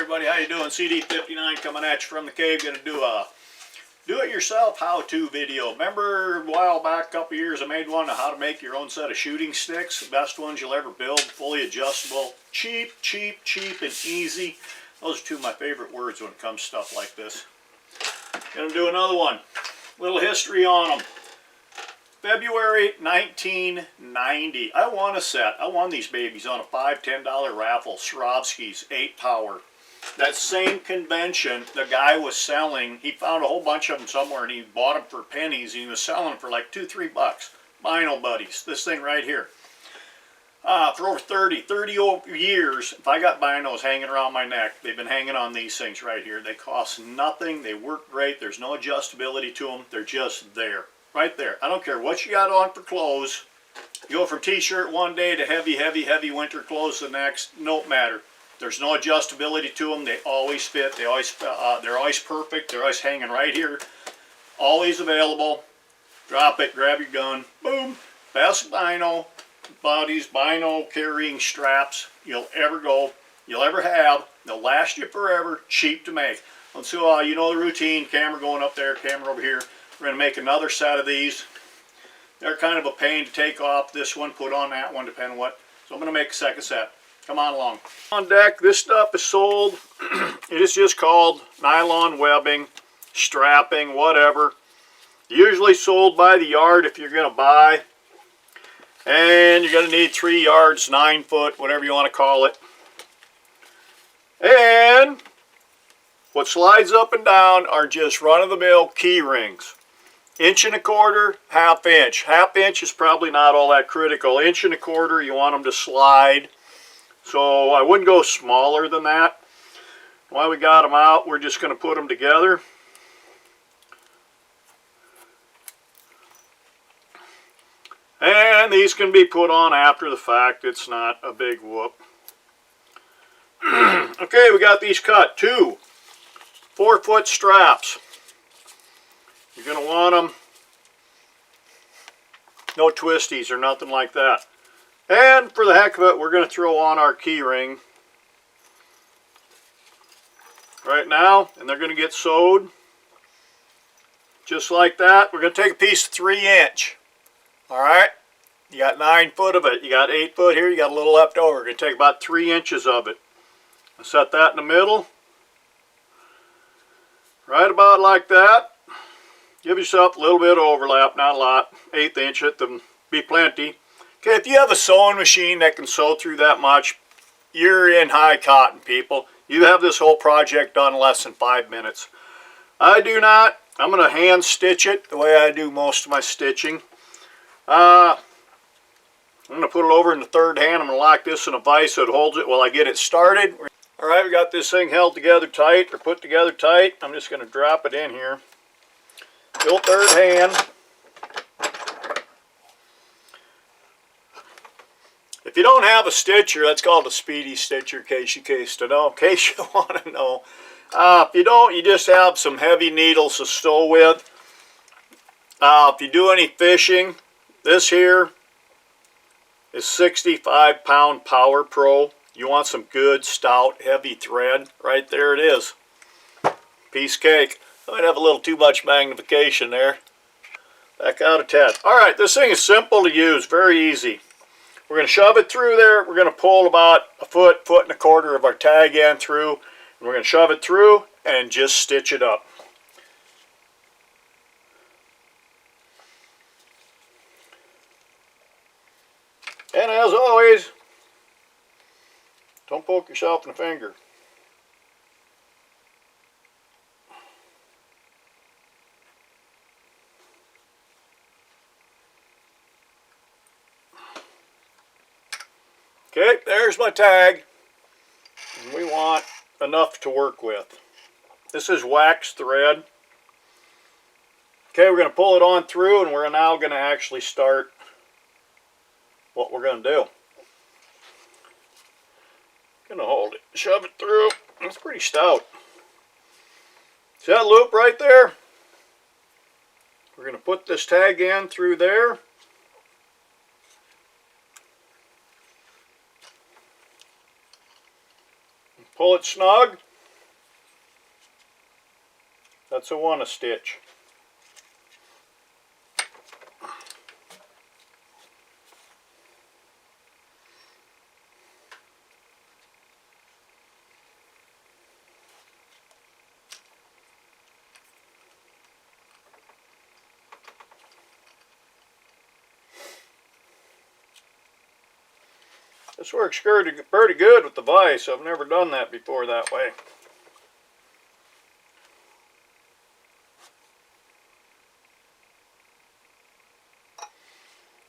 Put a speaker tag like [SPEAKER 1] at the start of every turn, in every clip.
[SPEAKER 1] everybody, how you doing? CD59 coming at you from the cave. Gonna do a do-it-yourself how-to video. Remember a while back, a couple years, I made one on how to make your own set of shooting sticks. The best ones you'll ever build, fully adjustable, cheap, and easy. Those are two of my favorite words when it comes to stuff like this. Gonna do another one. Little history on them. February 1990. I won a set. I won these babies on a $5, $10 raffle. Swarovski's 8-power. That same convention, the guy was selling, he found a whole bunch of them somewhere and he bought them for pennies. And he was selling them for like $2, $3. Bino buddies. This thing right here. For over 30 years, if I got binos hanging around my neck, they've been hanging on these things right here. They cost nothing. They work great. There's no adjustability to them. They're just there. Right there. I don't care what you got on for clothes. You go from t-shirt one day to heavy winter clothes the next. No matter. There's no adjustability to them. They always fit. They're always perfect. They're always hanging right here. Always available. Drop it. Grab your gun. Boom. Best bino bodies, bino carrying straps you'll ever have. They'll last you forever. Cheap to make. And so you know the routine. Camera going up there. Camera over here. We're going to make another set of these. They're kind of a pain to take off. This one, put on that one, depending on what. So I'm going to make a second set. Come on along. On deck, this stuff is sold. It is just called nylon webbing, strapping, whatever. Usually sold by the yard if you're going to buy. And you're going to need 3 yards, 9 foot, whatever you want to call it. And what slides up and down are just run-of-the-mill key rings. 1¼ inch, 1/2 inch. 1/2 inch is probably not all that critical. 1¼ inch, you want them to slide. So I wouldn't go smaller than that. While we got them out, we're just going to put them together. And these can be put on after the fact. It's not a big whoop. Okay, we got these cut. 2 4-foot straps. You're going to want them, no twisties or nothing like that. And for the heck of it, we're going to throw on our key ring right now, and they're going to get sewed just like that. We're going to take a piece of 3 inch. All right, you got 9 foot of it. You got 8 foot here. You got a little left over. We're going to take about 3 inches of it. I'll set that in the middle. Right about like that. Give yourself a little bit of overlap, not a lot. 1/8 inch it, then be plenty. Okay, if you have a sewing machine that can sew through that much, you're in high cotton, people. You have this whole project done in less than 5 minutes. I do not. I'm going to hand stitch it the way I do most of my stitching. I'm going to put it over in the third hand. I'm going to lock this in a vise so it holds it while I get it started. Alright, we got this thing held together tight, or put together tight. I'm just going to drop it in here. Still third hand. If you don't have a stitcher, that's called a speedy stitcher, in case you want to know. If you don't, you just have some heavy needles to sew with. If you do any fishing, this here is 65-pound Power Pro. You want some good, stout, heavy thread. Right there it is. Piece of cake. I might have a little too much magnification there. Back out of 10. Alright, this thing is simple to use. Very easy. We're going to shove it through there. We're going to pull about 1 1/4 foot of our tag end through. And we're going to shove it through and just stitch it up. And as always, don't poke yourself in the finger. Okay, there's my tag. And we want enough to work with. This is wax thread. Okay, we're going to pull it on through, and we're now going to actually start what we're going to do. Going to hold it, shove it through. It's pretty stout. See that loop right there? We're going to put this tag end through there. Pull it snug. That's a 1 a stitch. This works pretty good with the vise. I've never done that before that way.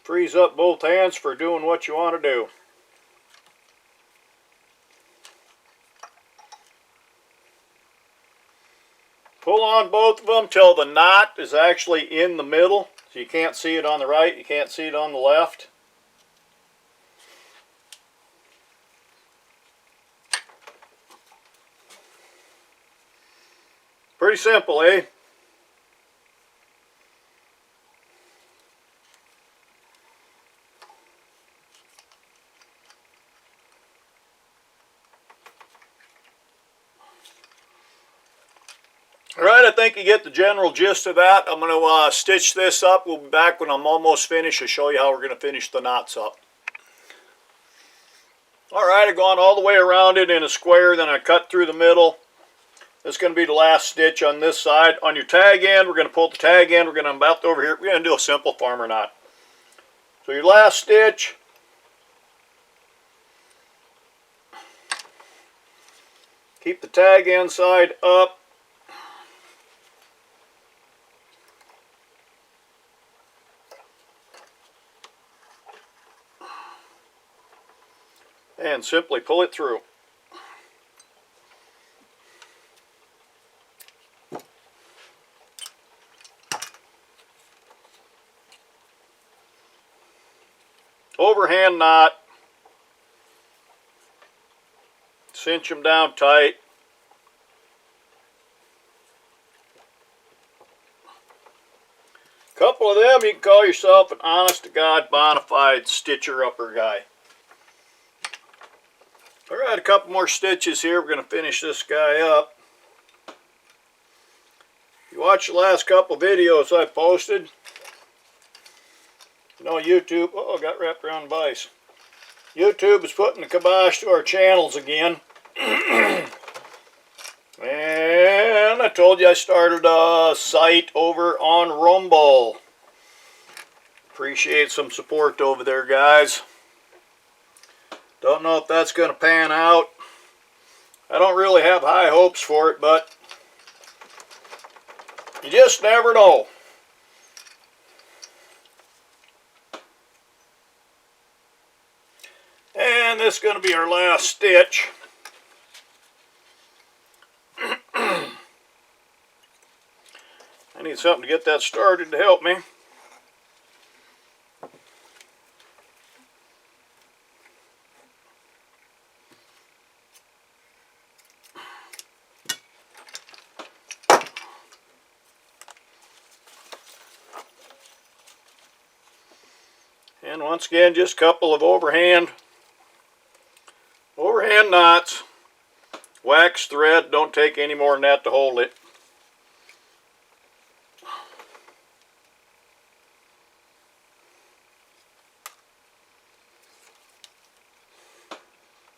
[SPEAKER 1] Frees up both hands for doing what you want to do. Pull on both of them till the knot is actually in the middle. So you can't see it on the right, you can't see it on the left. Pretty simple, eh? Alright, I think you get the general gist of that. I'm going to stitch this up. We'll be back when I'm almost finished to show you how we're going to finish the knots up. Alright, I've gone all the way around it in a square, then I cut through the middle. This is going to be the last stitch on this side. On your tag end, we're going to pull the tag end. We're going to about over here. We're going to do a simple farmer knot. So your last stitch, keep the tag end side up. And simply pull it through. Overhand knot. Cinch them down tight. Couple of them, you can call yourself an honest-to-God, bona fide stitcher-upper guy. Alright, a couple more stitches here. We're going to finish this guy up. If you watch the last couple videos I posted, you know YouTube, oh, got wrapped around the vise. YouTube is putting the kibosh to our channels again. And I told you I started a site over on Rumble. Appreciate some support over there, guys. Don't know if that's going to pan out. I don't really have high hopes for it, but you just never know. And this is going to be our last stitch. I need something to get that started to help me. And once again, just a couple of overhand knots. Wax thread, don't take any more than that to hold it.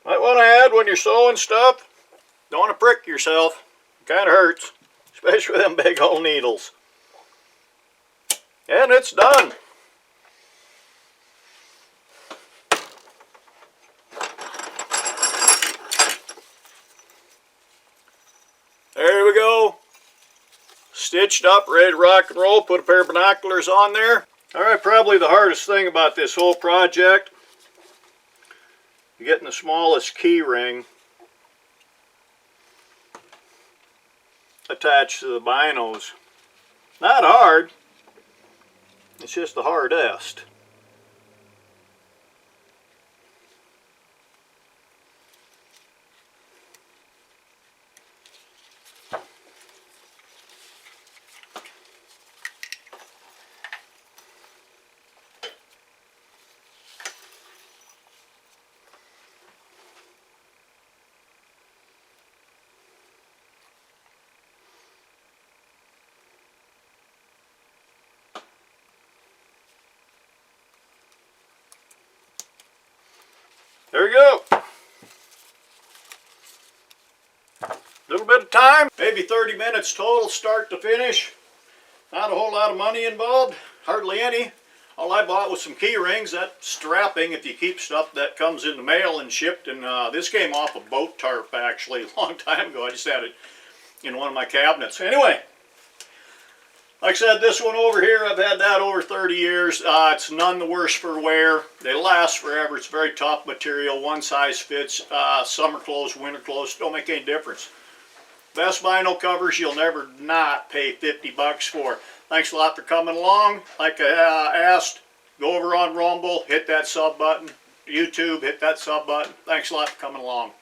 [SPEAKER 1] Might want to add when you're sewing stuff, don't want to prick yourself. It kind of hurts, especially with them big old needles. And it's done. There we go. Stitched up, ready to rock and roll. Put a pair of binoculars on there. Alright, probably the hardest thing about this whole project, getting the smallest key ring attached to the binos. Not hard, it's just the hardest. There you go. Little bit of time, maybe 30 minutes total, start to finish. Not a whole lot of money involved, hardly any. All I bought was some key rings, that strapping if you keep stuff that comes in the mail and shipped. And this came off a boat tarp actually a long time ago. I just had it in one of my cabinets. Anyway, like I said, this one over here, I've had that over 30 years. It's none the worse for wear. They last forever. It's very top material. One size fits. Summer clothes, winter clothes, don't make any difference. Best Bino covers you'll never not pay 50 bucks for. Thanks a lot for coming along. Like I asked, go over on Rumble, hit that sub button. YouTube, hit that sub button. Thanks a lot for coming along.